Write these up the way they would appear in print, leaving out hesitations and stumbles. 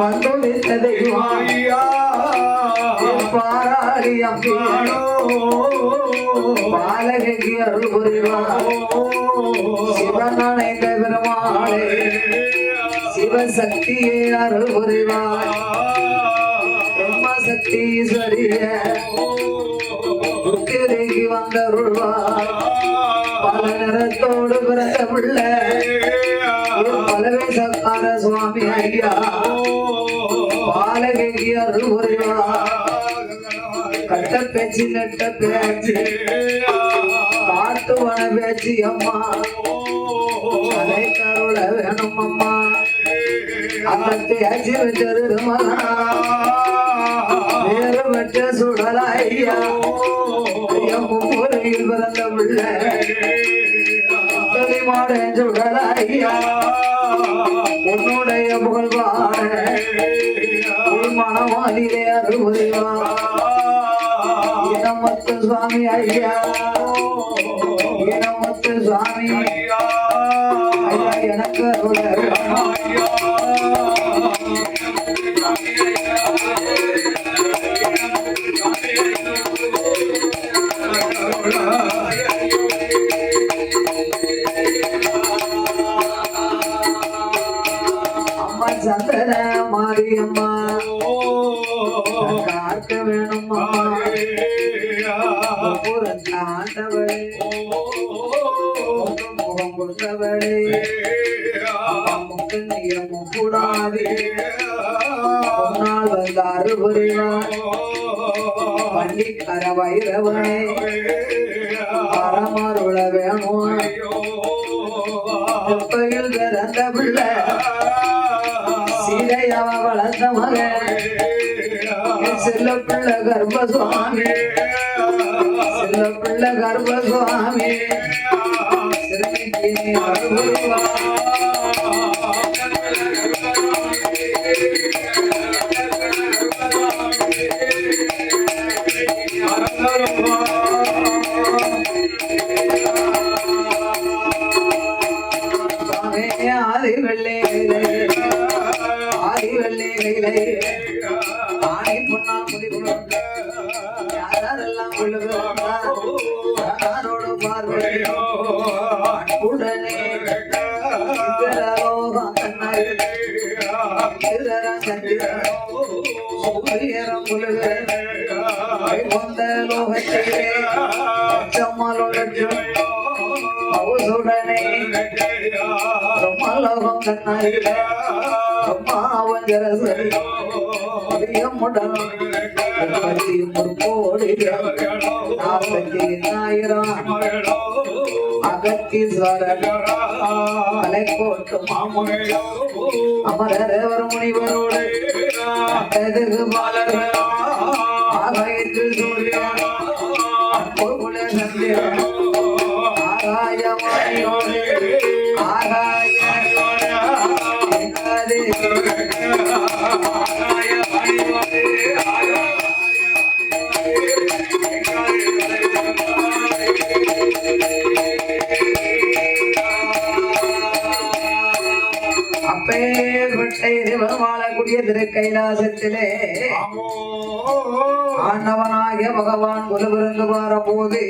வந்துடித்த தெய்வம் பாராளி அம்பியானோ பாலகைக்கு அருள் புரிவார் சிவன் அணைந்த பெருமாளே சிவசக்தியே அருள் புரிவார் பிரம்மசக்தி ஈஸ்வரிய புத்திரிக்கு வந்தருள்வார் பல நிறத்தோடு பிறந்த பிள்ளை பலவேசக்கார சுவாமி ஐயா பாலகைக்கு அருள் புரிவார் கட்ட பேச்சு நெட்ட பேச்சு காட்டு வன பேச்சு அம்மா அதை கருள வேணும் அம்மா அந்த பேச்சு வச்சது மகனா வேறு வச்ச சுடல ஐயா முறையில் பிறந்த பிள்ளை மாடன் சுடல ஐயா உன்னுடைய புகழ் பாட மனமாதிலே அருள் புரிவார் இனமத்து சுவாமி ஐயா இனமத்து சுவாமி ஐயா எனக்கு அம்மா சந்திர மாரியம்மா காக்க வேணும் அம்மா ஆண்டவளே முகம் கொண்டவளே முக்கியம் கூடாது முன்னால் வந்த அருபுரிவார் பண்டிக்கர வைரவனே பரமருள வேணும் எப்பையில் பிறந்த பிள்ளை சீதையாவ வளர்ந்த மகன் செல்ல பிள்ளை கர்ப்பசுவாமி செல்ல பிள்ளை கர்ப்பசுவாமி ஆதி வெள்ளை ஆதி வெள்ளை கையிலே ஆணை பொன்னால் முடிவுடன் யாரெல்லாம் உள்ளவரோடு பார்வை உடனே சூரியரம் வந்த லோகத்திலே அவசுடனே பிரம்மலோகம் கண்ணாயில பிரம்மாவஞ்சரசரி முடன் 40,000 அகத்தீஸ்வரர் மலை போட்டு மாமுனிவர் அமரர் முனிவரோடு பாலர்கள் ஆகாயத்தில் சூரியன் சந்திரன் ஆகாயமாயோடு ஆகாய வாழக்கூடிய திருக்கைலாசத்திலே ஆண்டவனாகிய பகவான் குலவிருந்து வாரபோது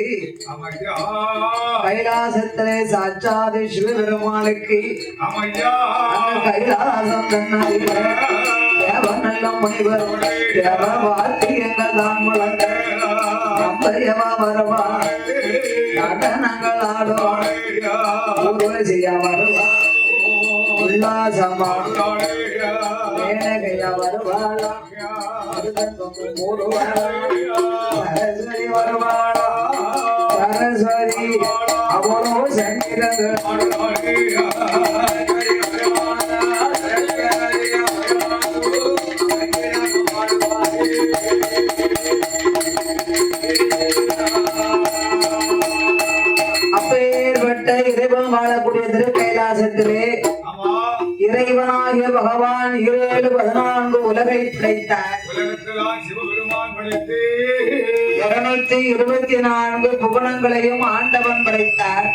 கைலாசத்திலே சாட்சாதி சிவபெருமானுக்கு கைலாசம் தன்னாதிப தேவநல்ல முனிவர் தேவ வாத்தியங்கள் தான் வளர்ந்த நம்பயவா வருவா நடனங்கள் ஆடுவா ஊர்வசிய வருவா உல்லாசமா மேனகையா வருவாளா சரஸ்வதி வருவாளா சரஸ்வதி அவரோ சங்கீதங்கள் அப்பேற்பட்ட இறைவன் வாழக்கூடிய திரு கைலாசத்திலே இறைவனாகிய பகவான் 714 உலகை படைத்தார். 224 புவனங்களையும் ஆண்டவன் படைத்தார்.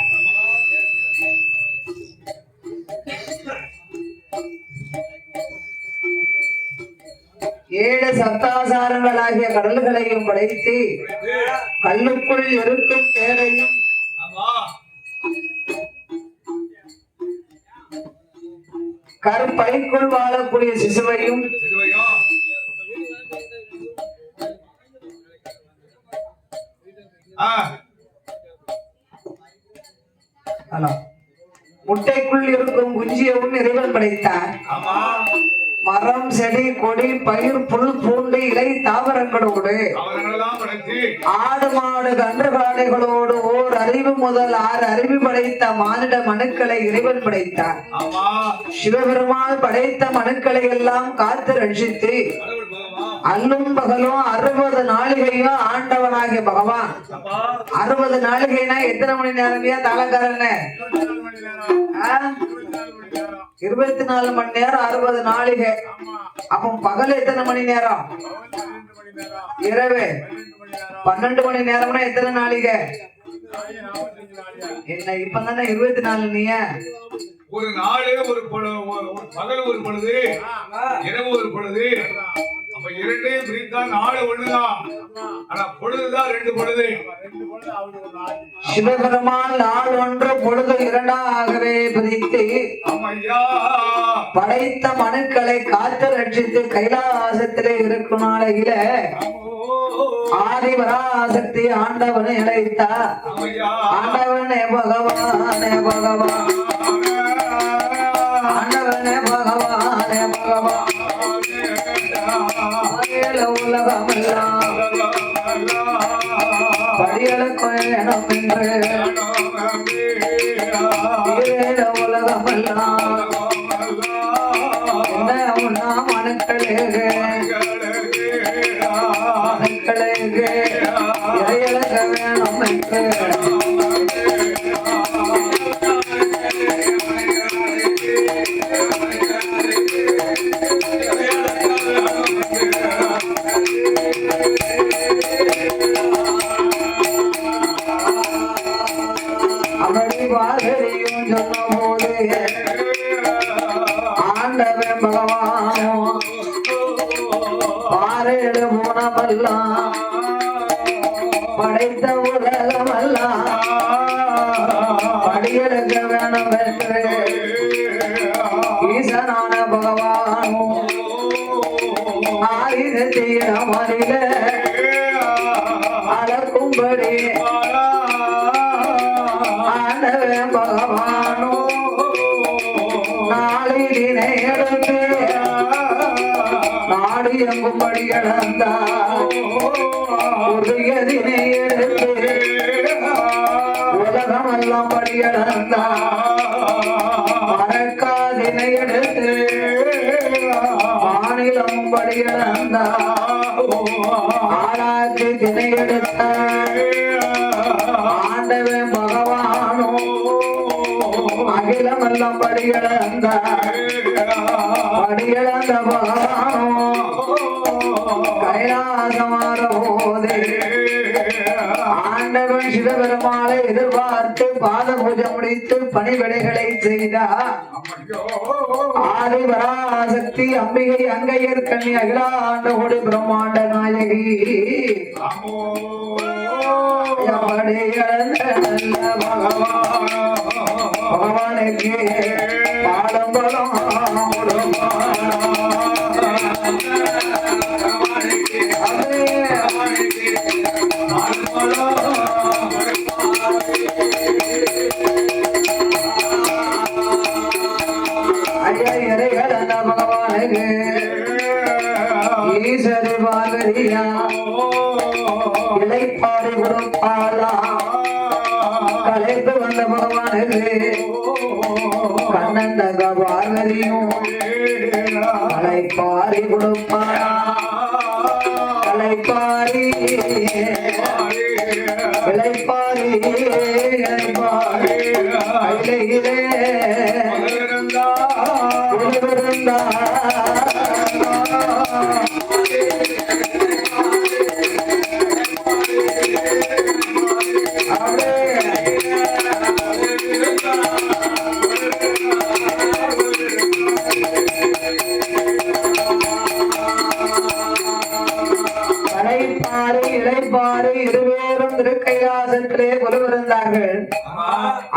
ஏழு சப்தாசாரங்களாகிய கடல்களையும் படைத்து கல்லுக்குள் இருக்கும் தேரையும் கருப்பைக்குள் வாழக்கூடிய சிசுவையும் முட்டைக்குள் இருக்கும் குஞ்சியவும் இறைவன் படைத்தார். மரம் செடி கொடி பயிர் புல் பூண்டு இலை தாவரங்களோடு ஆடு மாடு கன்று காடைகளோடு ஓர் அறிவு முதல் 6 அறிவு படைத்த மானிட மனுக்களை இறைவன் படைத்தார். சிவபெருமாள் படைத்த மனுக்களை எல்லாம் காத்து ரட்சித்து அல்லும் பகலும் 60 நாளிகையும் ஆண்டவனாகிய பகவான். 60 நாளிகைனா எத்தனை மணி நேரமையா தலைக்காரன்? 24 மணி நேரம் 60 நாளிகை. அப்போ பகல் எத்தனை மணி நேரம்? இரவு 12 மணி நேரம்னா எத்தனை நாளிகை? என்ன இப்பதானே 24 நீ ஒரு நாளே ஒரு பகல் ஒரு பொழுது இரவு ஒரு பொழுது. அப்ப இரண்டையும் பிரித்தான் நாலு ஒண்ணுதான். ஆனா பொழுதுதான் 2 பொழுது. சிவபெருமான் நாள் ஒன்று பொழுது 2ஆகவே பிரித்து படைத்த மனுக்களை காத்து ரட்சித்து கைலாசத்திலே இருக்கும் நாளையில ஆதிபராசக்தி ஆண்டவனை அழைத்தார். ஆண்டவனே பகவானே பகவான், ஆண்டவனே பகவானே பகவான், உலகமெல்லாம் படியலுக்கு வேணும் என்று உலகமெல்லாம் மனுக்களுக்கு இறையலுக்கு வேணும் என்று ஆண்டவன் பகவானோ பாரேடு மூணமெல்லாம் படைத்த உலகமெல்லாம் படியெடுக்க வேணும் என்று ஈசனான பகவானோ ஆயுதத்தியிடமறில அளக்கும்படி ஆண்டவன் பகவானோ நாளினை எடுத்து நாடு எங்கும்படி இழந்தார். உதயதினை எடுத்து உலகமெல்லாம் படி இழந்தார். மறக்காதினை எடுத்து மாநிலம் படி இழந்தார். ஆராய்ச்சி தினை எடுத்த ஆண்டவன் பகவானோ அகிலமெல்லாம் படியிழந்த பகவானோ கைலாசமான போதே ஆண்டவன் சிவபெருமாளை எதிர்பார்த்து பாத பூஜை முடித்து பணிவிடைகளை செய்தார். ஆதிபராசக்தி அம்பிகை அங்கையர் கண்ணி அகிலாண்ட கோடி பிரம்மாண்ட நாயகி பகவானுக்கு பாடம் பலம் ஐயா இறைகள் அந்த பகவானுக்கு ஈஸ்வரி பாகரியா இலைப்பாடு கொடுப்பாளா கலைத்து வந்த பகவானுக்கு கண்ணந்தக பார்வதியும் கலைப்பாரி கொடுப்பாளா கலைப்பாரி இலைப்பாரி இலைப்பாரி கையிலே இருந்தா சொல்லுவார்கள், ஆமா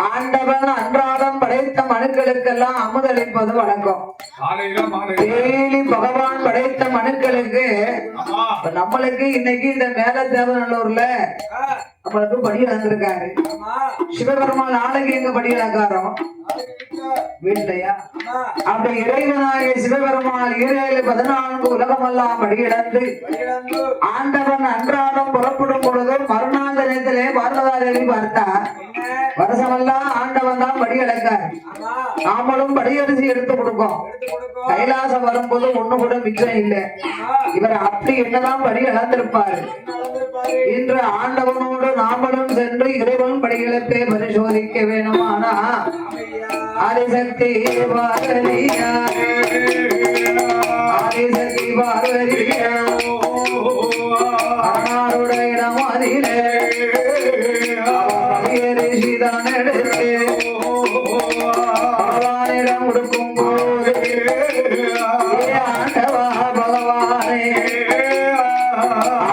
ஆண்டவன் அன்றாடம் படைத்த மனுக்களுக்கெல்லாம் அமுதளிப்பது வழக்கம். காலையில மாலை டெய்லி பகவான் படைத்த மனுக்களுக்கு ஆமா இப்ப நம்மளுக்கு இன்னைக்கு இந்த மேல தேவநல்லூர்ல நம்மளுக்கு படி இழந்திருக்காரு. சிவபெருமான் நாளைக்கு எங்க படி இழக்காரோம் வீட்லையா? அப்படி இறைவனாகிய சிவபெருமான் 7-14 உலகமெல்லாம் படி இழந்து ஆண்டவன் அன்றாடம் புறப்படும் பொழுது மறுநாள் தினத்திலே பார்வதாதேவி பார்த்தா வருஷமெல்லாம் ஆண்டவன் தான் படி இழக்காரு. நாமளும் படியரிசி எடுத்து கொடுப்போம். கைலாசம் வரும்போது ஒண்ணு கூட மிச்சம் இல்லை. இவர் அப்படி என்னதான் படி இழந்திருப்பாரு. இன்று ஆண்டவனோடு நாமளும் சென்று இறைவன் படியிழப்பை பரிசோதிக்க வேணுமானா ஆதிசக்தி பார்வதியா, ஆதிசக்தி பார்வதியா, அண்ணாருடைய இடம் அதிலே படியரிசிதான் எடுத்து பகவானிடம் கொடுக்கும் போது ஆண்டவா பகவானே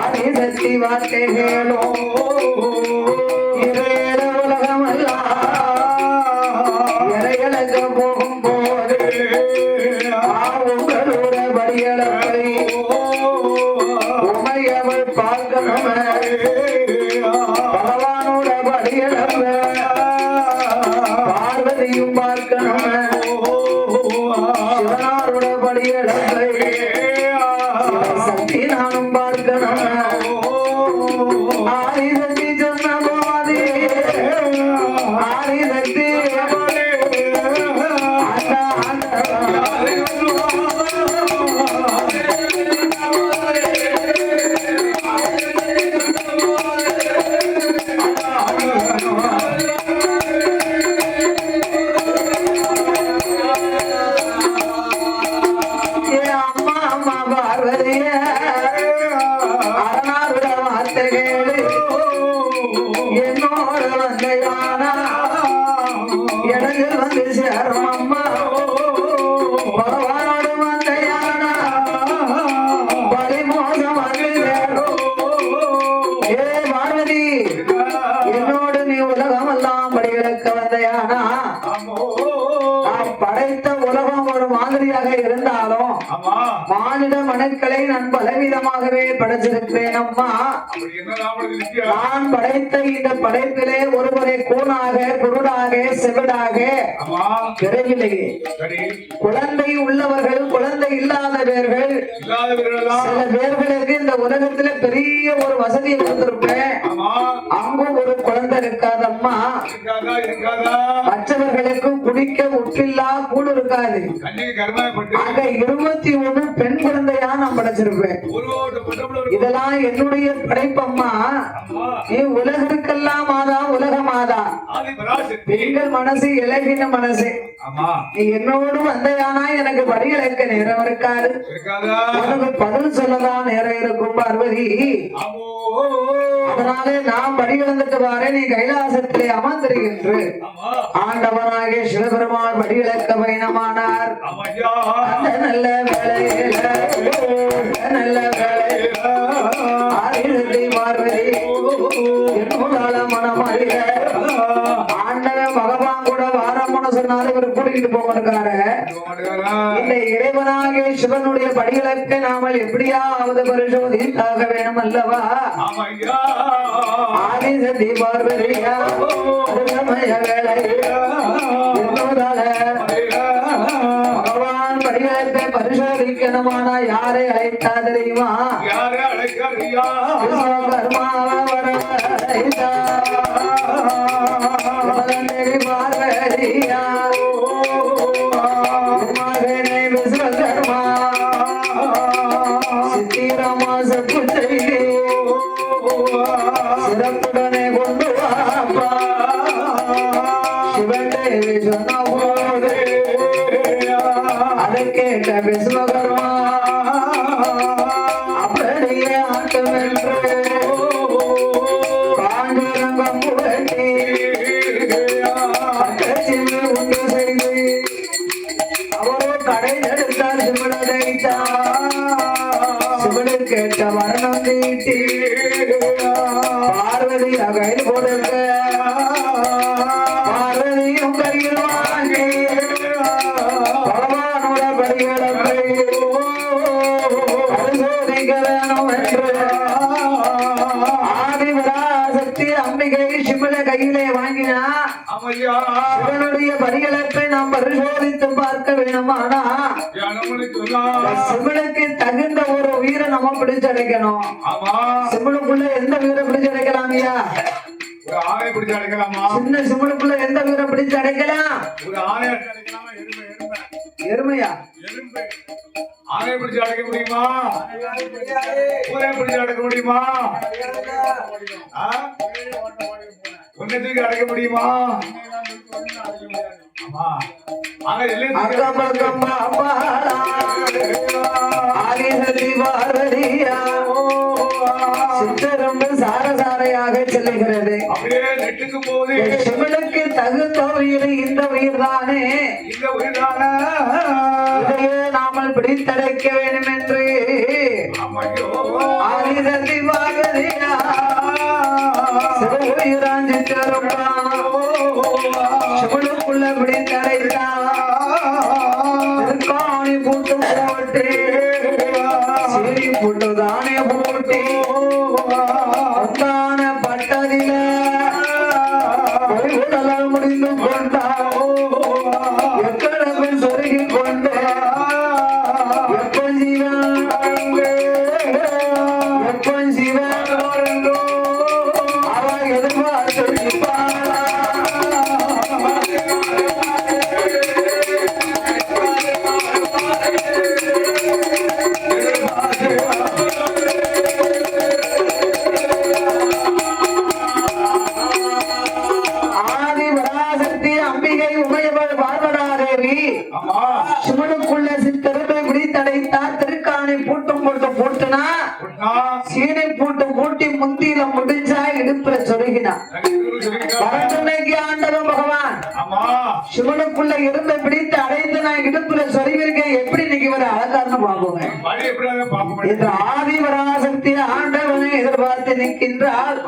ஆதிசக்தி வார்த்தைகளோ இறையில உலகமெல்லாம் இறைகளுக்கு போகும் போது உங்களோட படியளப்பை உமையவள் பார்க்கணும். பகவானோட படியளப்ப பார்வதியும் பார்க்கணும். சிவனாரோட படியளப்பை சக்தி நானும் பார்க்கணும். ஆதிசக்தி சொன்ன போது ஆதிசக்தி அம்மா அம்மா பார்வதிய அரணாருட வார்த்தைகளு என்னோட வந்தையானா எனக்கு வந்து சேரும் அம்மா பகவானோடு வந்தையானா பரிமோசம் வந்து சேரும். ஏ பார்வதி, என்னோடு நீ உலகமெல்லாம் படிகளுக்க வந்தையானா நான் படைத்த உலகம் ஒரு மாதிரியாக இருந்தாலும் ஆமா மானிட மனுக்களை நான் பலவிதமாகவே படைச்சிருக்கிறேன் அம்மா. அப்படி என்ன ராமனுக்கு நிச்சயம் நான் படைத்த இந்த படைப்பிலே ஒருவரை கூனாக குருடாக செவிடாக ஆமா பிறவில்லையே. சரி குழந்தை உள்ளவர்கள் குழந்தை இல்லாதவர்கள் இல்லாதவர்களெல்லாம் சில பேர்களுக்கு இந்த உலகத்துல பெரிய ஒரு வசதியை கொடுத்திருப்பேன். ஆமா அங்கும் ஒரு குழந்தை இருக்காதம்மா. இருக்காதா இருக்காதா மற்றவர்களுக்கு குடிக்க உப்பில்லா கூடு இருக்காது. கண்ணுக்கு கர்மாப்பட்டு ஆக 21 பெண் குழந்தையா நான் படைச்சிருப்பேன். ஒரு பட்டப்பட இதெல்லாம் என்னுடைய படைப்பம்மா. அம்மா நீ உலகிற்கெல்லாம் மாதா உலக மாதா. ஆதி பராசக்தி பெண்கள் மனசு இலகின மனசு. ஆமா நீ என்னோடு வந்தையானா எனக்கு படிகளுக்க நேரம் இருக்காது. இருக்காதா உனக்கு பதில் சொல்லதான் நேரம் இருக்கும் பார்வதி. ஆமோ அதனாலே நான் படிகளந்துட்டு வாரே, நீ கைலாசத்திலே அமர்ந்திருக்கின்று. ஆமா ஆண்டவனாகிய சிவபெருமான் படிகளக்க பயணமானார். ஆமாய்யா அந்த நல்ல வேளையில நல்ல வேளையில ஆதிசக்தி பார்வதி என்னோட மனமறிய ஆண்டவன் பகவான் கூட வாரம்னு சொன்னாலும் இவர் கூட்டிகிட்டு போகிறாரு. இந்த இறைவனாகிய சிவனுடைய படிகளுக்கு நாமல் எப்படியாவது பரிசோதித்தாக வேணும் அல்லவா? ஆமாய்யா ஆதிசக்தி பார்வதியா சமய வேளையில என்னோட பகவான் படிகளுக்கு பரிசோதிக்கணுமானா யாரை அழைத்தா தெரியுமா? யாரே அழைக்காரியா விஸ்வகர்மாவை வரவழைத்தா. மகனே பார்வதியா மகனே விஸ்வகர்மா சித்திரமா செப்பு செய்தி சிறப்புடனே கொண்டு வாப்பா. சிவதேவி சொன்ன போது அதை கேட்ட விஸ்வகர்மா அப்படியே ஆட்டமென்று பாண்டுரங்கம் புரட்டி பக்கத்தில் உண்டு செய்து அவரோ கடை எடுத்தார். சிவனை கேட்ட வர்ணம் நீட்டி பார்வதி அகையில் கொடுக்க பரிசோதிக்க வேணும் என்று ஆதிபராசக்தி அம்பிகை சிவன கையிலே வாங்கினா சிவனுடைய பரிகளத்தை நாம் பரிசோதித்து பார்க்க வேணுமானா சிவனுக்கு தகுந்த ஒரு உயிரை நம்ம பிடிச்சடைக்கணும். சிவனுக்குள்ள எந்த உயிரை பிடிச்சடைக்கலாம் ஐயா? ஆணை பிடிச்சு அடைக்கலாமா? சின்ன சிவனுக்குள்ள எந்த உயிரை பிடிச்சு அடைக்கலாம்? ஒரு ஆணை எருமையா? ஆணை பிடிச்சு அடைக்க முடியுமா? ஊரை பிடிச்சு அடைக்க முடியுமா? உன்னத்துக்கு அடைக்க முடியுமா? ஆமா. ஆனா எல்லாம் சித்தரம்பு சாரசாரையாக செல்லுகிறது. சிவனுக்கு தகுந்த உயிர் இந்த உயிர் தானே, இதையே நாமல் பிடித்தடைக்க வேண்டும் என்று ஆதிசக்தி பாகரியா சிவன் சிவனுக்குள்ள பிடித்தடைத்தா காணி போட்டு போட்டு சரி போட்டுதானே போட்டு அந்தான பட்டதில உடலால் முடிந்து கொண்டா எக்கடமை சொருகி கொண்டு எப்பன் சிவன் அவ எதிர்பார்த்து சிவனுக்குள்ள சித்தருமை பிடித்தடைத்தார். திருக்காணி பூட்டும் போட்டு பூட்டுனா சீனை பூட்டு பூட்டி முந்தியில முடிஞ்சா இடுப்புல சொருகினா வரட்டுனைக்கு ஆண்டவன் பகவான் சிவனுக்குள்ள இருந்த பிடித்து அடைந்து நான் இடுப்புல சொருகிருக்கேன். எப்படி இன்னைக்கு வர அழகார்னு பாப்போங்க இந்த ஆதிபராசக்தி ஆண்டவனை எதிர்பார்த்து நிற்கின்றால்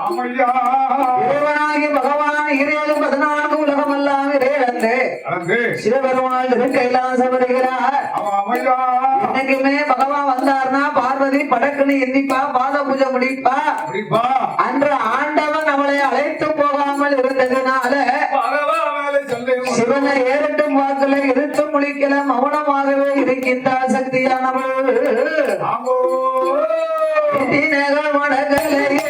இறைவனாகி பகவான் இறைவன் 14 உலகம் எல்லாம் இறையளந்து சிவபெருமாள் கைலாசம் வருகிறார். இன்னைக்குமே பகவான் வந்தார்னா பார்வதி படக்குன்னு எந்திப்பா, பாத பூஜை முடிப்பா. அன்று ஆண்டவன் அவளை அழைத்து போகாமல் இருந்ததுனால சிவனை ஏறட்டும் வாக்குல இருத்து முடிக்கல மௌனமாகவே இருக்கின்றார் சக்தியானவள். மடகலையே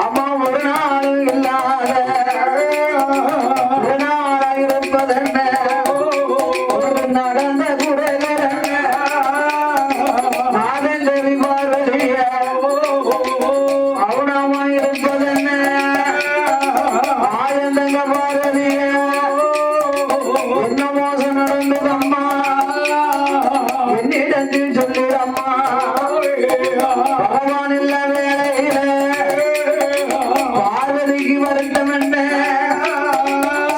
அம்மா ஒரு நாள் இல்லாத ஒரு நாள் இருப்பதென்ன ஒரு நடந்த குறைகள் நாதங்கவி பார்வதிய அவுணமா இருப்பதென்ன ஆயந்தங்க பார்வதிய என்ன மோசம் நடந்ததம்மா என்னிடத்தில் சொல்லிடம்மா பகவான் இல்ல வேளையில பார்வதிக்கு வருத்தம் என்ன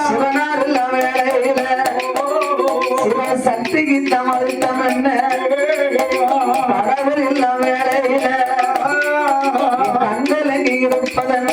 சிவனார் இல்ல வேளையில சிவ சக்திக்கு தமருத்தம் என்ன கடவுள் இல்ல வேளையில கண்களுக்கு இருப்பதென்ன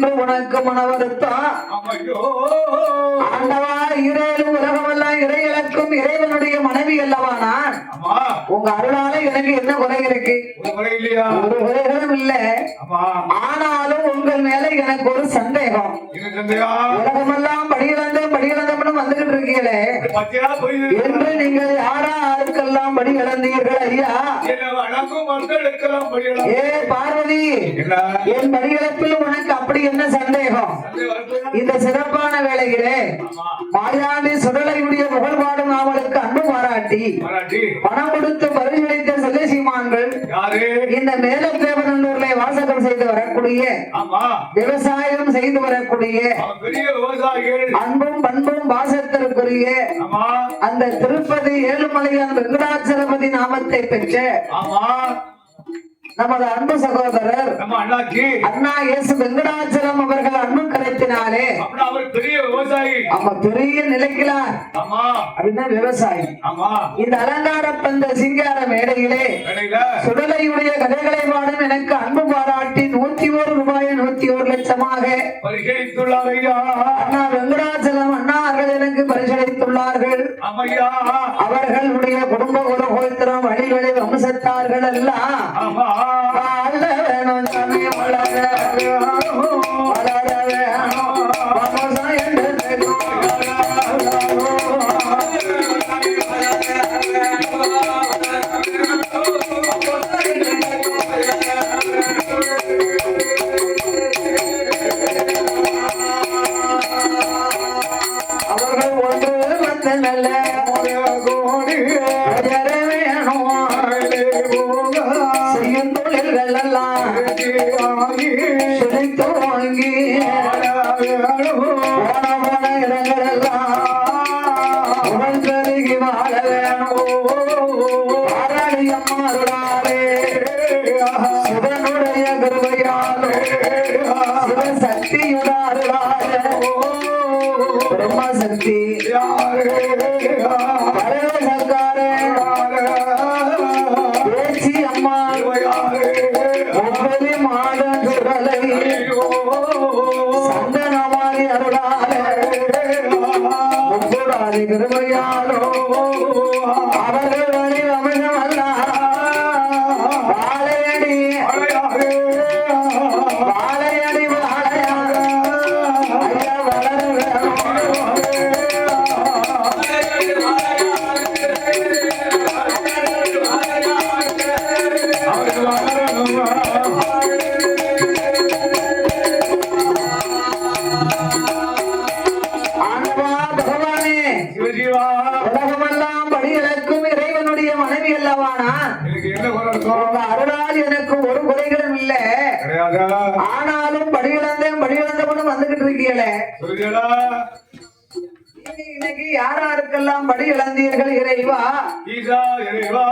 என்று உனக்கு மன வருத்தம் ஐயோ ஆண்டவா இரேழு உலகமெல்லாம் இறையிலக்கும் இறைவனுடைய மனைவி அல்லவா நான் அம்மா உங்க அருளால எனக்கு என்ன குறை இருக்கு ஒரு முறை இல்லையா ஒரு குறைகளும் இல்ல அம்மா ஆனாலும் உங்கள் மேல எனக்கு ஒரு சந்தேகம் என்ன சந்தையா உலகமெல்லாம் படியிழந்தோம்னு வந்துகிட்டு இருக்கீங்களே பத்தியா போய் என்று நீங்கள் யாராருக்கெல்லாம் படி இழந்தீர்கள் ஐயா என்ன வணங்கும் மக்களுக்கெல்லாம் படியலாம் ஏ பார்வதி என்ன என் படி இழப்பில் உனக்கு அப்படி என்ன சந்தேகம் சந்தை வரப்போயா இந்த சிறப்பான வேளையிலே ஆமா மாயாண்டி சுடலையுடைய புகழ்பாடும் அவளுக்கு அன்பு பாராட்டி பாராட்டி பணம் கொடுத்து பரிசளித்த செல்ல சீமான்கள் யாரு இந்த மேலத்தேவனூர்ல வாசகம் செய்து வரக்கூடிய ஆமா விவசாயம் செய்து வரக்கூடிய அவன் பெரிய விவசாயிகள் அன்பும் பண்பும் பாசத்திற்குரிய ஆமா அந்த திருப்பதி ஏழுமலையான் வெங்கடாச்சலபதி நாமத்தை பெற்ற ஆமா நமது அன்பு சகோதரர் நம்ம அண்ணாச்சி அண்ணா இயேசு வெங்கடாச்சலம் அவர்கள் அன்பு கரைத்தினாலே அப்படின்னா அவர் பெரிய விவசாயி அவ பெரிய நிலைக்கிறார் ஆமா அப்படின்னா விவசாயி ஆமா இந்த அலங்கார பந்த சிங்கார மேடையிலே கடையில சுடலையுடைய கதைகளை பாடும் எனக்கு அன்பு பாராட்டி 101 ரூபாய் 101 லட்சமாக பரிசளித்துள்ளார் ஐயா அண்ணா வெங்கடாச்சலம் அண்ணா அவர்கள் எனக்கு பரிசளித்துள்ளார்கள் ஆமையா அவர்களுடைய குடும்ப குலகோத்திரம் வழிவழி வம்சத்தார்கள் எல்லாம் ஆமா வாழ வேணும் சாமி, வளர வேணும், வளர வேணும், வம்சம் என்று அவர்கள் ஒன்று வந்து நல்ல கோடி வளர வேணும், செய்யும் தொழில்கள் எல்லாம் செழித்து வாங்கி போன போன இடங்கள் எல்லாம் புகழ் பெருகி வாழ வேணும். பாராளியம்மாருளாலே சிவனுடைய கிருபையாலே சிவசக்தியுடாருளாலே பிரம்மசக்தி பரமசங்காரே பேச்சி அம்மா ஒவ்வொரு மாதம் சுடலை சந்தனமாரி அருளாலே முப்புராதி கிருபையாலோ அவர்கள் வழி அமிர்தம் அல்ல வாழையடி வாழையடி வாழையா ஐயா வளர ஆண்டவா பகவானே சிவஜீவா உலகமெல்லாம் படிகளுக்கும் இறைவனுடைய மனைவி அல்லவானா எனக்கு என்ன குறை இருக்கும் உங்க அருளால் எனக்கு ஒரு குறைகளும் இல்ல கிடையாதா ஆனாலும் படியிழந்தவனும் வந்துகிட்டு இருக்கீங்களே சொல்லுதா இன்னைக்கு யாராருக்கெல்லாம் படி இழந்தீர்கள் இறைவா ஈசா இறைவா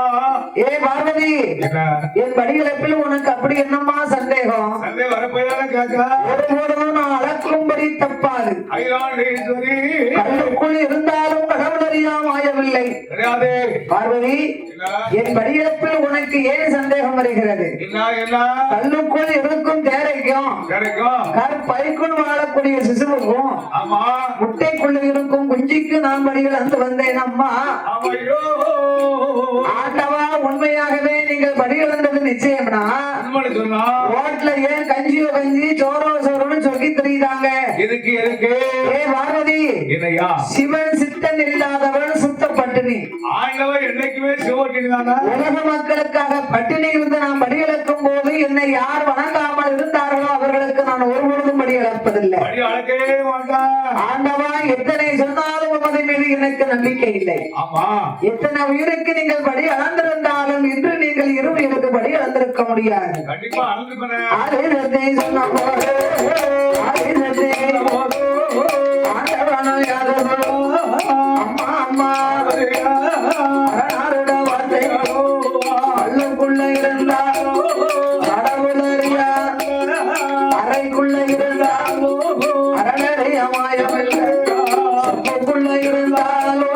ஏ பார்வதி என்ன என் படி இழப்பில் உனக்கு அப்படி என்னமா சந்தேகம் சந்தை வரப்போயான கேட்க ஒருபோதும் நான் அளக்கும்படி தப்பாது ஐராண்டேஸ்வரி கல்லுக்குள் இருந்தாலும் கடவுள் அறியாமாயவில்லை கிடையாது பார்வதி என்ன என் படியிழப்பில் உனக்கு ஏன் சந்தேகம் வருகிறது என்ன என்ன கல்லுக்குள் இருக்கும் தேரைக்கும் கிடைக்கும் கற்பைக்குள் வாழக்கூடிய சிசுவுக்கும் ஆமா முட்டைக்குள்ள இருக்கும் குஞ்சிக்கு நான் படியில் வந்து வந்தேன் அம்மா ஐயோ ஆண்டவா உண்மையாகவே நீங்கள் படியிழந்தது நிச்சயம்னா உண்மைன்னு சொன்னா ரோட்ல ஏன் கஞ்சியோ கஞ்சி சோறோ சோறுன்னு சொல்லி தெரியுதாங்க எதுக்கு எதுக்கு ஏ பார்வதி என்னையா சிவன் சித்தன் இல்லாதவன் சுத்த பட்டினி ஆண்டவர் என்னைக்குமே சிவட்டினானா உலக மக்களுக்காக பட்டினி இருந்து நான் படி இழக்கும் போது என்னை யார் வணங்காமல் இருந்தார்களோ அவர்களுக்கு நான் ஒரு பொழுதும் படி இழப்பதில்லை படி அழக்கவே மாட்டான் ஆண்டவா எத்தனை சொன்னாலும் உமது மீது எனக்கு நம்பிக்கை இல்லை ஆமா எத்தனை உயிருக்கு நீங்கள் படி அளந்திருந்தாலும் இன்று நீங்கள் இரு உயிருக்கு படி அளந்திருக்க முடியாது கண்டிப்பா அழுது பண்ண ஆதிரத்தை சொன்ன போது ஆதிரத்தை ஆண்டவனோ யாதவனோ அம்மா அம்மா அரணாருட வார்த்தைகளோ கல்லுக்குள்ள இருந்தாலோ கடவுள் அறியா அறைக்குள்ள இருந்தாலோ அரணறிய மாயமில்லை சொப்புக்குள்ள இருந்தாலோ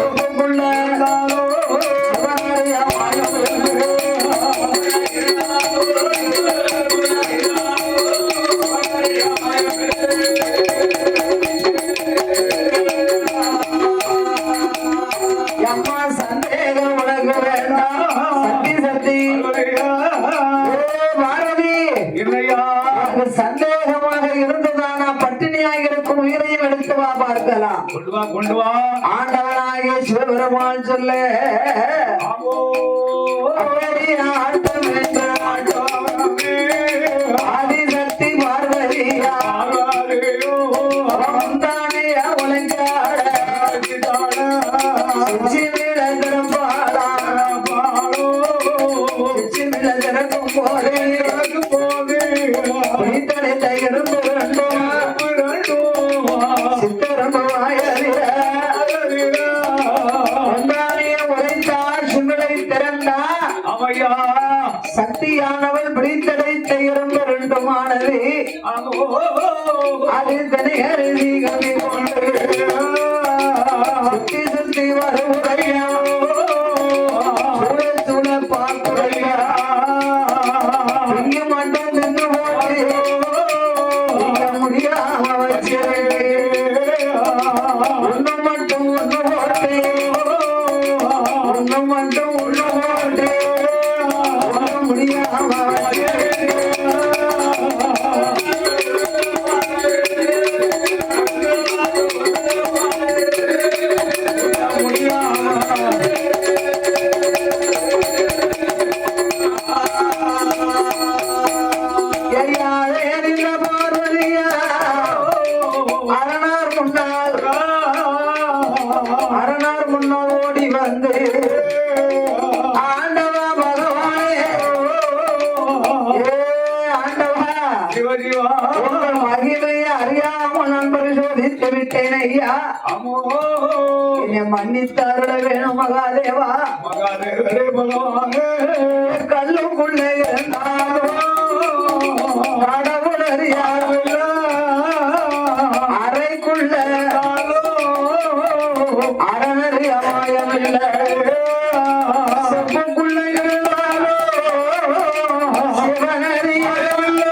சொப்புக்குள்ள இருந்தாலோ சிவனறிய மாயமில்லை ஆ பாரதி இல்லையா சந்தேகமாக இருந்ததானா பட்டினியாக இருக்கும் உயிரையும் எடுத்து வா பார்க்கலாம். கொண்டு வா ஆண்டவனாகிய சிவபெருமான் சொல்ல ஆமோ அப்படி ஆட்டம் என்ற ஆதிசக்தி பார்வதியா அவன்தானே உழைக்காட சிச்சிமிழகரம் பாடா சிச்சிமிழகரம் போதே பிடித்தடைத்த இரும்பு சக்தியானவள் பிடித்தடைத்த இரும்பு ரெண்டுமானது அது தனி அருவி கவி கொண்டு சுத்தி சுத்தி வருவதையா சுட பார்க்குறையா இங்கு மட்டும் நின்று போட்டு முடியாம வச்சு ஒண்ணு மட்டும் ஒண்ணு போட்டு ஒண்ணு மட்டும் ஒண்ணு போட்டு முடியாம அரணார் முன்னால் ஓடி வந்து ஆண்டவா பகவானே ஆண்டவா உங்கள் மகிமையை அறியாமல் நான் பரிசோதித்து விட்டேன் ஐயா. என்னை மன்னித்தாருட வேணும் மகாதேவா. கல்லுக்குள்ள இருந்தாலும் கடவுள் அறியாமல் அறைக்குள்ள அறநறி அமாயமில்ல செப்புக்குள்ள இருந்தாலும் சிவனறியமில்ல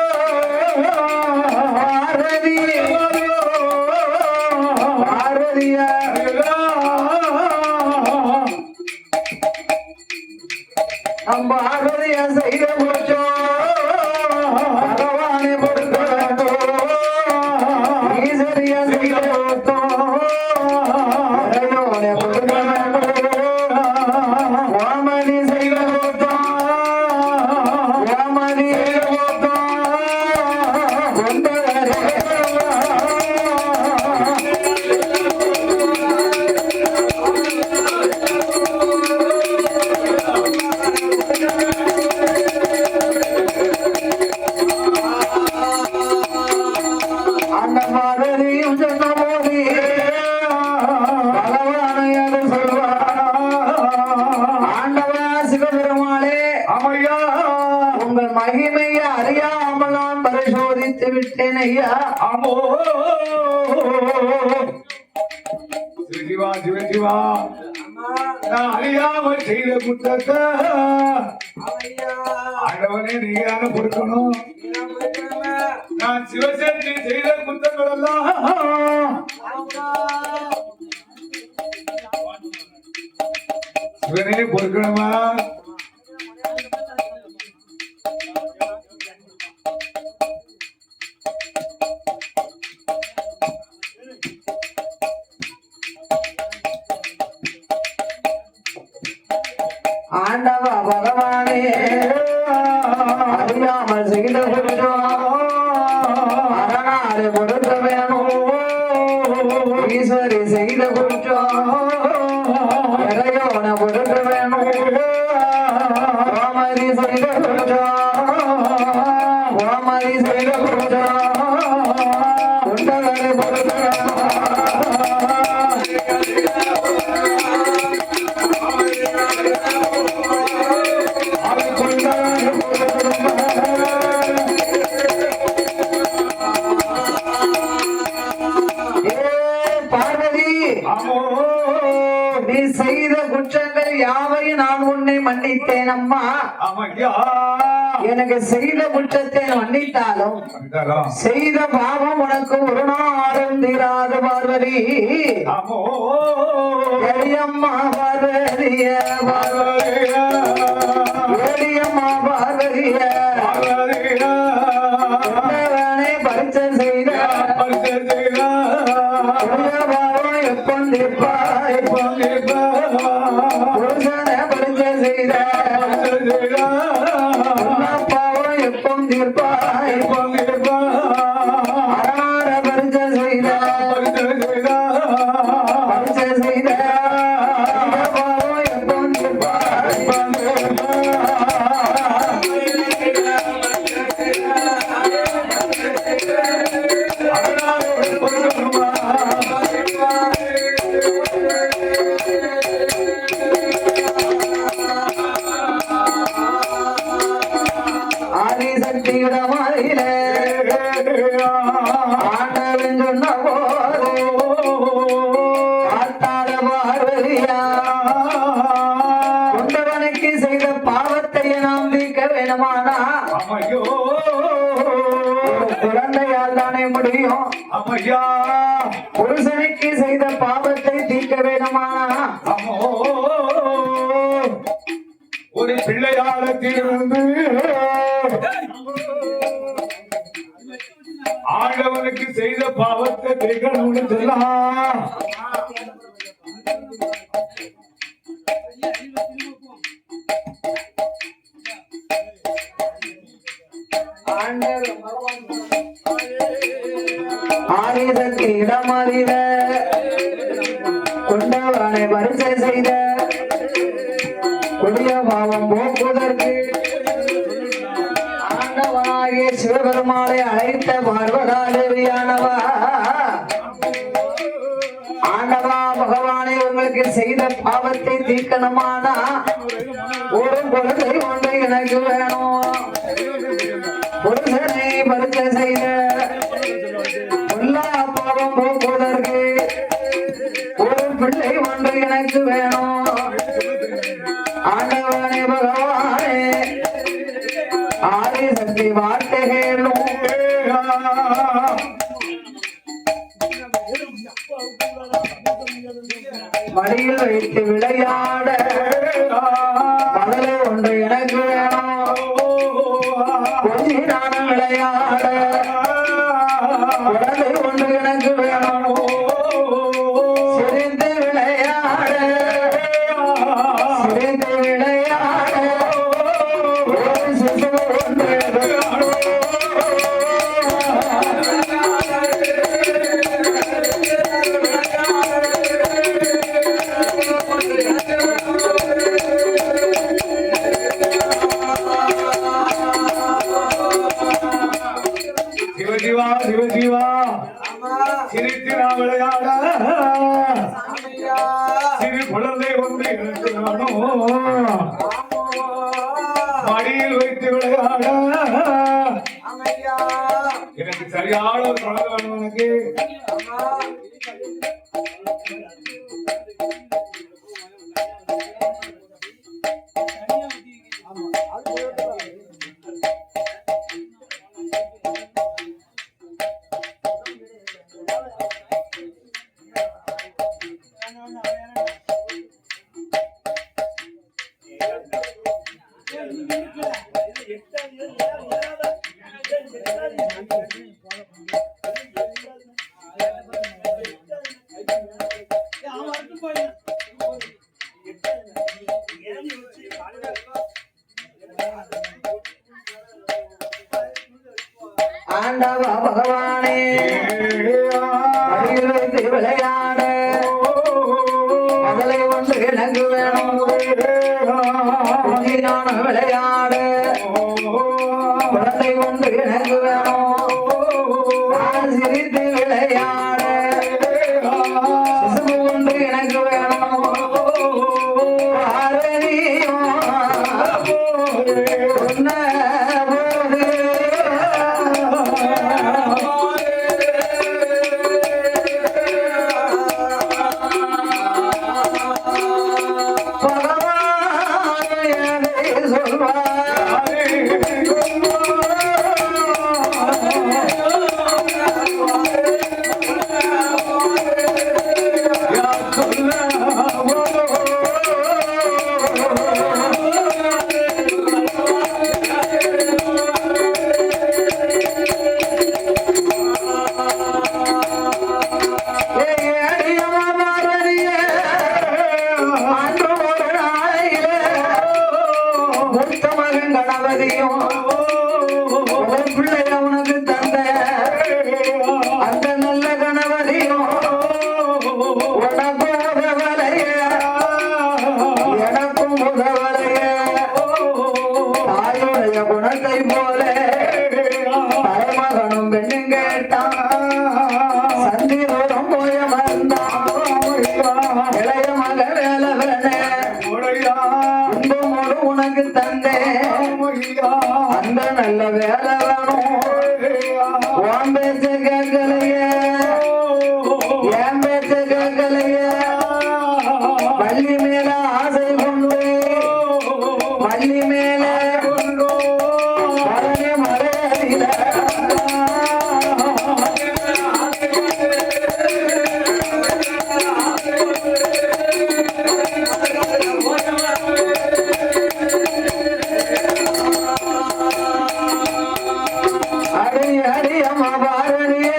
பாரதி பாரதியா நம்ம பாரதியா செய்த முடிச்சோம் பகவானை பொறுத்தோ ஈஸ்வரியா செய்த பொறுத்தோம் வாமதி செய்த பொறுத்தோம் வாமதி அந்த பாரதியும் சொன்ன போது பகவானையாக சொல்வார். ஆண்டவா சிவபெருமானே அம்மையா உங்கள் மகிமையை அறியாமல் நான் பரிசோதித்து விட்டேன் ஐயா. ஆமோ சிவா சிவா நான் அறியாமல் செய்த குற்றத்தை ஆண்டவனே நீங்க பொறுக்கணும். நான் சிவசக்தி செய்த குற்றங்கள் எல்லாம் சிவனே பொறுக்கணுமா? ஆண்டவா பகவானே அறியாமல் செய்த குற்றம் அரணாறு பொறுக்க வேணும். ஈஸ்வரி செய்த குற்றம் இறையோன பொறுக்க வேணும். வாமதி செய்த குற்றம் வாமதி செய்த குற்றம் உண்டவரை பொறுக்க வேணும். நீ செய்த குற்றங்கள் யாவையும் நான் உன்னை மன்னித்தேன் அம்மா. எனக்கு செய்த குற்றத்தை மன்னித்தாலும் செய்த பாவம் உனக்கு ஒரு நாளும் தீராத பார்வதி. எளியம்மா பார்வதிய பார்வதிய அம்மா பார்வதிய பரிச்சை செய்த எப்பந்திருப்பாய் புருஷனை பரிச்சை செய்த அப்பாவும் எப்பம் தீர்ப்பாய் அரணார பரிச்சை செய்த பரிச்சை செய்த அப்பாவும் எப்பம் தீர்ப்பாய் ஆதிசக்தியிடமாயிலே ஆண்டவன் சொன்ன போது காத்தாட பார்வதியா கொண்டவனுக்கு செய்த பாவத்தை நாம் தீர்க்க வேணுமானா குழந்தையால் தானே முடியும் புருஷனுக்கு செய்த பாவத்தை தீர்க்க வேணுமானா ஒரு பிள்ளையாளத்திலிருந்து ஆண்டவனுக்கு செய்த பாவத்தை தீர்க்கணும்னு சொல்லலாம். ஆயுதற்கு இடமறித கொண்டவனை வரிசை செய்த கொடிய பாவம் போக்குவதற்கு ஆண்டவனாகிய சிவபெருமானை அழைத்த பார்வதாதேவியானவா ஆண்டவா பகவானை உங்களுக்கு செய்த பாவத்தை தீர்க்கணுமானா ஒரு குழந்தை ஒன்று எனக்கு வேணும். புருஷனை பரிச்சை செய்த எல்லா பாவம் போக்குவதற்கு ஒரு பிள்ளை ஒன்று எனக்கு வேணும். ஆண்டவனே பகவானே ஆதிசக்தி வார்த்தைகளும் மடியில் வைத்து விளையாட மகளை ஒன்று எனக்கு வேணும். கொஞ்சி நானும் விளையாட குழந்தை ஒன்று எனக்கு வேணும். சிரிந்து விளையாட சிரிந்து விளையாட ஒரு சிசு ஒன்று சிவஜீவா சிவஜீவா சிரித்து நான் விளையாட சிறு குழந்தை ஒன்று எனக்கு வேணும். மடியில் வைத்து விளையாட எனக்கு சரியான ஒரு குழந்தை வேணும். எனக்கு ஆண்டவா பகவானே மடியில் வைத்து விளையாட மகளை ஒன்று எனக்கு வேணும். கொஞ்சி நானும் விளையாட குழந்தை ஒன்று எனக்கு வேணும். நான் சிரித்து விளையாட சிசு ஒன்று எனக்கு வேணும். பார்வதியும் சொன்ன போது ஒரு பிள்ளைய உனக்கு தந்த அந்த நல்ல கணவரையும் உனக்கு உதவலைய எனக்கும் உதவலைய தாயுடைய குணத்தை போல மகனும் பெண்ணும் கேட்டான் சந்திரோடும் போய வந்தான் இளைய மக வேலவனே இன்பமோடு உனக்கு தந்தேன் அந்த நல்ல வேலை வேணும் உன் பேச்ச கேட்கலையே என் பேச்ச கேட்கலையே வள்ளி மேல ஆசை கொண்டு வள்ளி மேல பழனி மலையில அடி அடி அம்மா பார்வதியே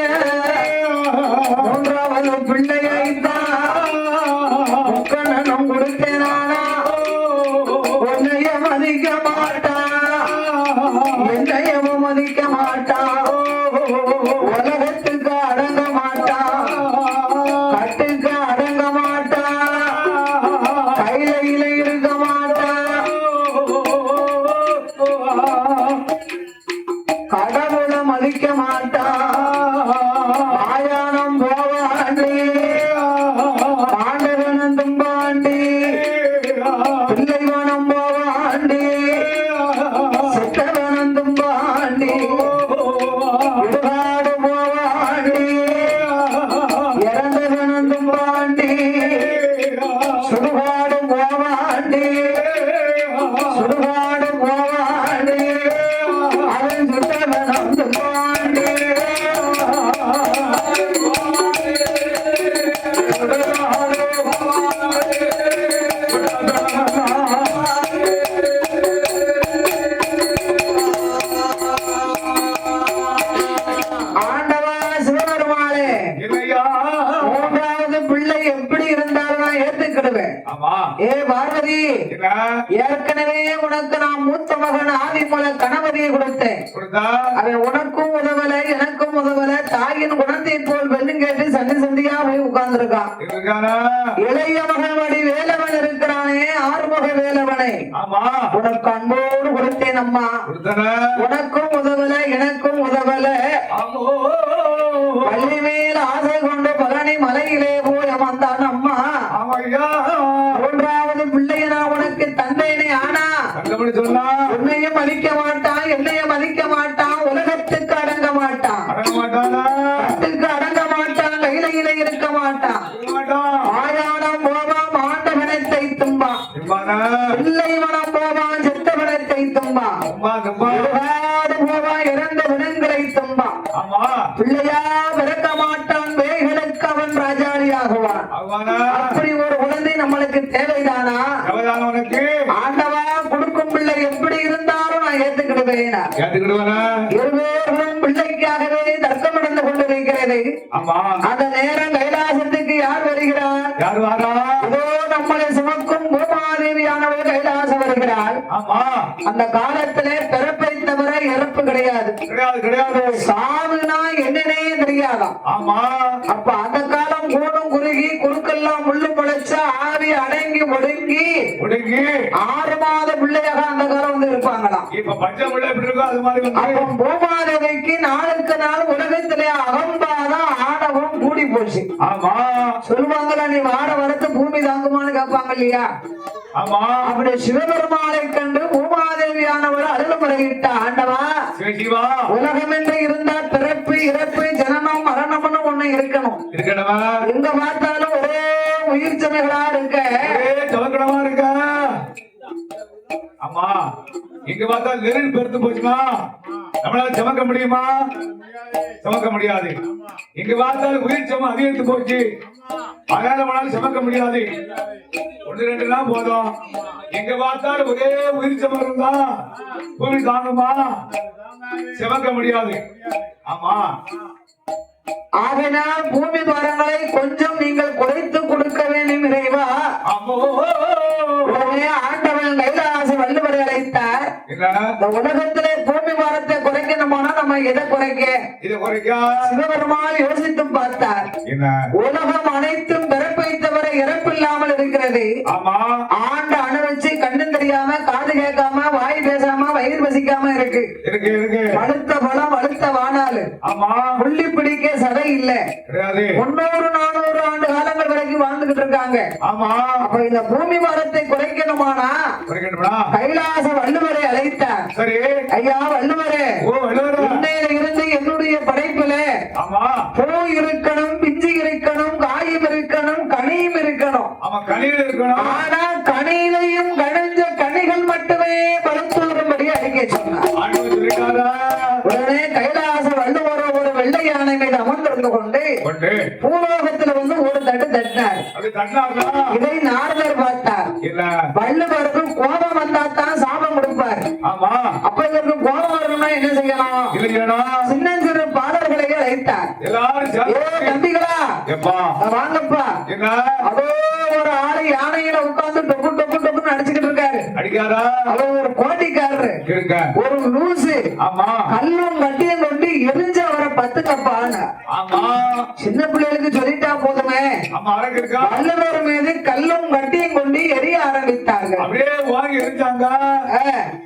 மூன்றாவது பிள்ளையைத்தான் முக்கண்ணனும் கொடுத்தேனானா உன்னைய மதிக்க மாட்டான் என்னையவும் மதிக்க மாட்டான் உலகத்துக்கு அடங்க மாட்டான் கட்டுக்கு அடங்க மாட்டான் கையில இருக்க மாட்டான் கடவுளை மதிக்க மாட்டான் மாயானம் போவாண்டி பாண்டவனும் தும்பாண்டி பிள்ளைவனம் போவாண்டி சித்தவனும் தும்பாண்டி விடுகாடு போவாண்டி இறந்தவனும் தும்பாண்டி சுடுகாடு போவாண்டி சுடுகாடு போவாண்டி அவன் சுட்டவனும் தும்பாண்டி ஆண்டவா சிவபெருமாளே இல்லையா மூன்றாவது பிள்ளை எப்படி இருந்தாலும் நான் ஏத்துக்கிடுவேன் ஆமா ஏ பார்வதி என்ன ஏற்கனவே உனக்கு நான் மூத்த மகன் ஆதிமூல கணவதியை கொடுத்தேன் கொடுத்தா அவன் உனக்கும் உதவல எனக்கும் உதவல தாயின் குணத்தை போல் வெள்ளும் கேட்டு சண்டை சண்டையா போய் உட்கார்ந்துருக்கான் இருக்கானா இளைய மகன் வடி வேலவன் இருக்கிறானே ஆறுமுக வேலவனை ஆமா உனக்கு அன்போடு கொடுத்தேன் அம்மா கொடுத்தன உனக்கும் உதவல எனக்கும் உதவல ஆமோ பள்ளி மேல் ஆசை கொண்டு பழனி மலையிலே போய் அமர்ந்தான் அம்மா ஆமையா மூன்றாவது பிள்ளைய நான் உனக்கு தந்தேனே ஆனா கண்டபடி சொன்னா உன்னையும் மதிக்க மாட்டான் என்னையும் மதிக்க மாட்டான் உலகத்துக்கு அடங்க மாட்டான் அடங்க மாட்டானா கட்டுக்கு அடங்க மாட்டான் கையில இருக்க மாட்டான் இருக்க மாட்டான் ஆயானம் போவான் ஆண்டவனத்தை தும்பான் இருப்பானா பிள்ளை மனம் போவான் செத்தவனத்தை தும்பான் அம்மா அம்மா விடுகாடு போவான் இறந்த வினங்களை தும்பான் ஆமா பிள்ளையா பிறக்க மாட்டான் வேய்களுக்கு அவன் ராஜாளியாகுவான் ஆவானா அப்படி ஒரு குழந்தை நம்மளுக்கு தேவைதானா எவ்வளவு உனக்கு ஆண்டவா கொடுக்கும் பிள்ளை எப்படி இருந்தாலும் நான் ஏத்துக்கிடுவேன் கேட்டுக்கிடுவானா இருவேர்களும் பிள்ளைக்காகவே தர்க்கம் நடந்து கொண்டிருக்கிறது ஆமா அந்த நேரம் கைலாசத்துக்கு யார் வருகிறார் யார் வாரா இதோ நம்மளை சுமக்கும் பூமாதேவியானவள் கைலாசம் வருகிறாள் ஆமா அந்த காலத்திலே பிறப்பை தவிர இறப்பு கிடையாது கிடையாது கிடையாது சாவுனா என்னன்னே தெரியாதாம் ஆமா அப்ப அந்த காலம் கூடும் குறுகி குறுக்கெல்லாம் முள்ளு முளைச்ச ஆவி அடங்கி ஒடுங்கி ஒடுங்கி 6 மாத பிள்ளையாக அந்த காலம் வந்து இருப்பாங்களாம் இப்ப பச்சை பிள்ளை எப்படி இருக்கோ அது மாதிரி வந்து அப்ப பூமாதேவிக்கு நாளுக்கு நாள் உலகத்திலே அகம்பாதான் ஆணவம் கூடி போச்சு ஆமா சொல்லுவாங்களா நீ வாட வரத்து பூமி தாங்குமான்னு கேட்பாங்க இல்லையா ஆமா அப்படி சிவபெருமானை கண்டு பூமாதேவியானவர் அருள்முறையிட்ட ஆண்டவா சிவசிவா உலகம் என்று இருந்தா பிறப்பு இறப்பு ஜனனம் மரணம்னு ஒண்ணு இருக்கணும் இருக்கடவா எங்க பார்த்தாலும் ஒரே உயிர் சமைகளா இருக்க துவக்கடமா இருக்கா ஆமா இங்க பார்த்தா நெருள் பெருத்து போச்சுமா நம்மளால சமக்க முடியுமா சமக்க முடியாது இங்க பார்த்தாலும் உயிர் சமம் அதிகரித்து போச்சு அதனால நம்மளால சமக்க முடியாது 1-2 தான் போதும் எங்க பார்த்தாலும் ஒரே உயிர் சமம் இருந்தா பூமி தாங்குமா சமக்க முடியாது ஆமா ஆகையினால் பூமி பாரங்களை கொஞ்சம் நீங்கள் குறைத்து கொடுக்க வேண்டும் இறைவா. அம்மோ உடனே ஆண்டவன் கைலாச வள்ளுவரை அழைத்தார். என்ன இந்த உலகத்திலே குறைக்கணுமானா நம்ம எதை குறைக்க? இதை குறைக்கா சிவபெருமான் யோசித்தும் பார்த்தார். என்ன உலகம் அனைத்தும் பிறப்பை தவிர இறப்பில்லாமல் இருக்கிறது. ஆமா ஆண்டு அனுபவிச்சு கண்ணு தெரியாம காது கேட்காம வாய் பேசாம வயிறு பசிக்காம இருக்கு. இருக்கு இருக்கு வலுத்த பலம் வலுத்த வானாலு ஆமா புள்ளி பிடிக்க சதை இல்ல. கிடையாது 300-400 ஆண்டு காலங்கள் வரைக்கும் வாழ்ந்துகிட்டு இருக்காங்க. ஆமா அப்ப இந்த பூமி பாரத்தை குறைக்கணுமானா குறைக்கணுமா கைலாச வள்ளுவரை அழைத்தார். சரி ஐயா வள்ளுவரே, ஓ வள்ளுவரா இன்னையில இருந்து என்னுடைய படைப்புல ஆமா பூ இருக்கணும், பிஞ்சு இருக்கணும், காயும் இருக்கணும், கனியும் இருக்கணும். ஆமா கனியில் இருக்கணும் ஆனா கனியிலையும் கணிஞ்ச கனிகள் மட்டுமே பழுத்து வரும்படி அடிக்க சொன்னார். ஆண்டவன் சொல்லிட்டாரா உடனே கைலாச வள்ளுவர் ஒரு வெள்ளை யானை மீது அமர்ந்திருந்து கொண்டு கொண்டு பூலோகத்துல வந்து ஒரு தட்டு தட்டினார். அப்படி தட்டினாங்களா இதை நாரதர் பார்த்தார். இல்ல வள்ளுவருக்கு கோபம் வந்தா தான் சாபம் கொடுப்பார். ஆமா அப்ப இவருக்கு கோபம் வரணும்னா என்ன செய்யணும்? இல்லையா சின்னஞ்சிறு பாடல்களை அழைத்தார். எல்லாரும் ஏ சேர்ந்து தம்பிகளா, எப்பா வாங்கப்பா. என்ன அதோ ஒரு ஆளு யானையில உட்கார்ந்து டொக்கு டொக்கு டொக்குன்னு அடிச்சுக்கிட்டு இருக்காரு. அடிக்காரா அவர் ஒரு கோட்டிக்காரரு, இருக்க ஒரு லூசு. ஆமா கல்லும் கட்டியும் கொண்டு எரிஞ்சு அவரை பத்துக்கப்பான்னு ஆமா சின்ன பிள்ளைகளுக்கு சொல்லிட்டா போதுமே. ஆமா அழகு இருக்கா வள்ளுவர் மீது கல்லும் கட்டியும் கொண்டு எரிய ஆரம்பித்தார்கள். அப்படியே வாங்கி எரிஞ்சாங்க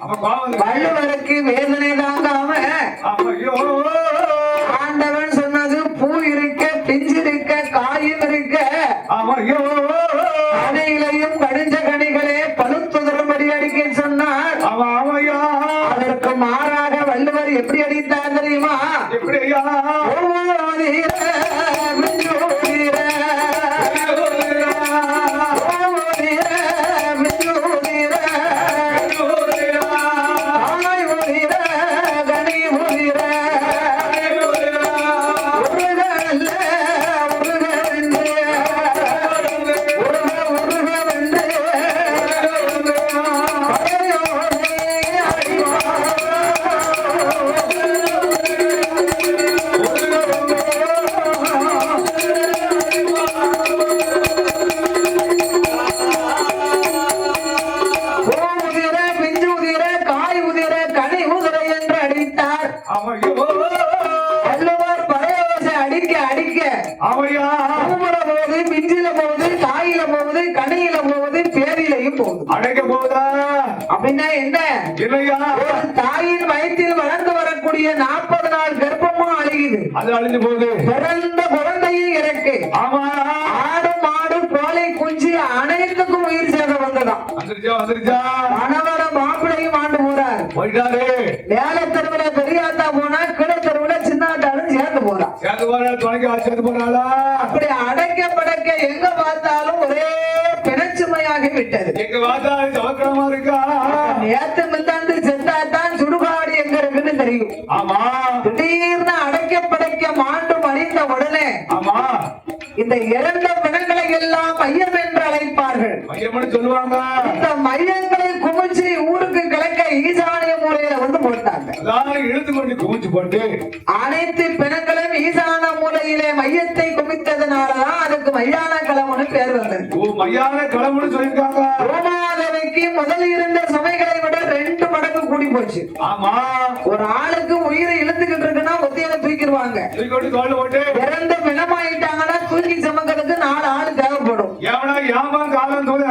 ஆமா பாவம் வள்ளுவருக்கு வேதனை தாங்காம ஆமா ஐயோ ஆண்டவன் சொன்னது பூ இருக்க, பிஞ்சு இருக்க, காயும் இருக்க, ஆமா ஐயோ கனிகளையும் கடிஞ்ச கனிகளே பழுத்துதரும்படி அடிக்க சொன்னார். ஆமா ஆமாய்யா அதற்கு மாறாக வள்ளுவர் எப்படி அடித்தார் தெரியுமா? எப்படி ஐயா ஓதீர, மிஞ்சோதீர, ஓதீர, மிஞ்சோதீர, ஆய் ஓதீர, கனி ஓதீர, உருக அல்ல, உருக வென்று, உருக உருக வென்று, பகையோனே அடிவார். பூவுதிர, பிஞ்சு உதிர, காய் உதிர, கனி உதிர என்று அடித்தார். ஆமா ஐயோ வள்ளுவர் பழையோசை அடிக்க அடிக்க ஆமையா பூவுல போகுது, பிஞ்சில போகுது, காயில போகுது, கனியில போகுது, பேரிலையும் போகுது. அடைக்க போதா அப்படின்னா என்ன? இல்லையா ஒரு தாயின் வயிற்றில் வளர்ந்து வரக்கூடிய 40 நாள் கர்ப்பமும் அழியுது. அது அழிஞ்சு போகுது பிறந்த குழந்தையும் இறக்கு. ஆமா ஆடு மாடு கோழை குஞ்சு அனைத்துக்கும் உயிர் சேதம் வந்ததாம். வந்துருச்சா வந்துருச்சா கணவர மாப்பிளையும் ஆண்டு போறார். போயிட்டாரு மேல தெருவுல பெரியாத்தா போனா, கீழே தெருவுல சின்னாத்தாலும் சேர்ந்து போறான். சேர்ந்து போற துணைக்கு சேர்ந்து போறாளா அப்படி அடைக்க படைக்க எங்க பார்த்தாலும் ஒரே பிணச்சுமையாகி விட்டது. எங்க வாத்தா சவக்கிரமா இருக்கா நேத்து மிந்தாந்து செத்தாத்தான் சுடுகாடு எங்க இருக்குன்னு தெரியும். ஆமா திடீர்னு அடைக்க படைக்க மாண்டு மறிந்த உடனே ஆமா இந்த இறந்த பிணங்களை எல்லாம் மையம் என்று அழைப்பார்கள். மையம்னு சொல்லுவாங்க இந்த மையங்களை குமிச்சு ஊருக்கு கிழக்க ஈசானிய மூலையில வந்து போட்டாங்க. எல்லாரும் இழுத்து கொண்டு குமிச்சு போட்டு அனைத்து பிணங்களும் ஈசான மூலையிலே மையத்தை குமித்ததுனாலதான் அதுக்கு மையான களம்னு பேர் வந்தது. ஓ மையான கிளம்புன்னு சொல்லியிருக்காங்க ரோமாதேவிக்கு முதல் இருந்த சபைகளை விட 2 மடங்கு கூடி போச்சு. ஆமா ஒரு ஆளுக்கு உயிரை இழுத்துக்கிட்டு இருக்குன்னா ஒத்தியில தூக்கிடுவாங்க. தூக்கி கொண்டு தோல்ல போட்டு இறந்து பிணமாயிட்டாங்கன்னா தூக்கி சுமக்கிறதுக்கு 4 ஆளு தேவைப்படும். எவனா ஏமா காலம் தோல்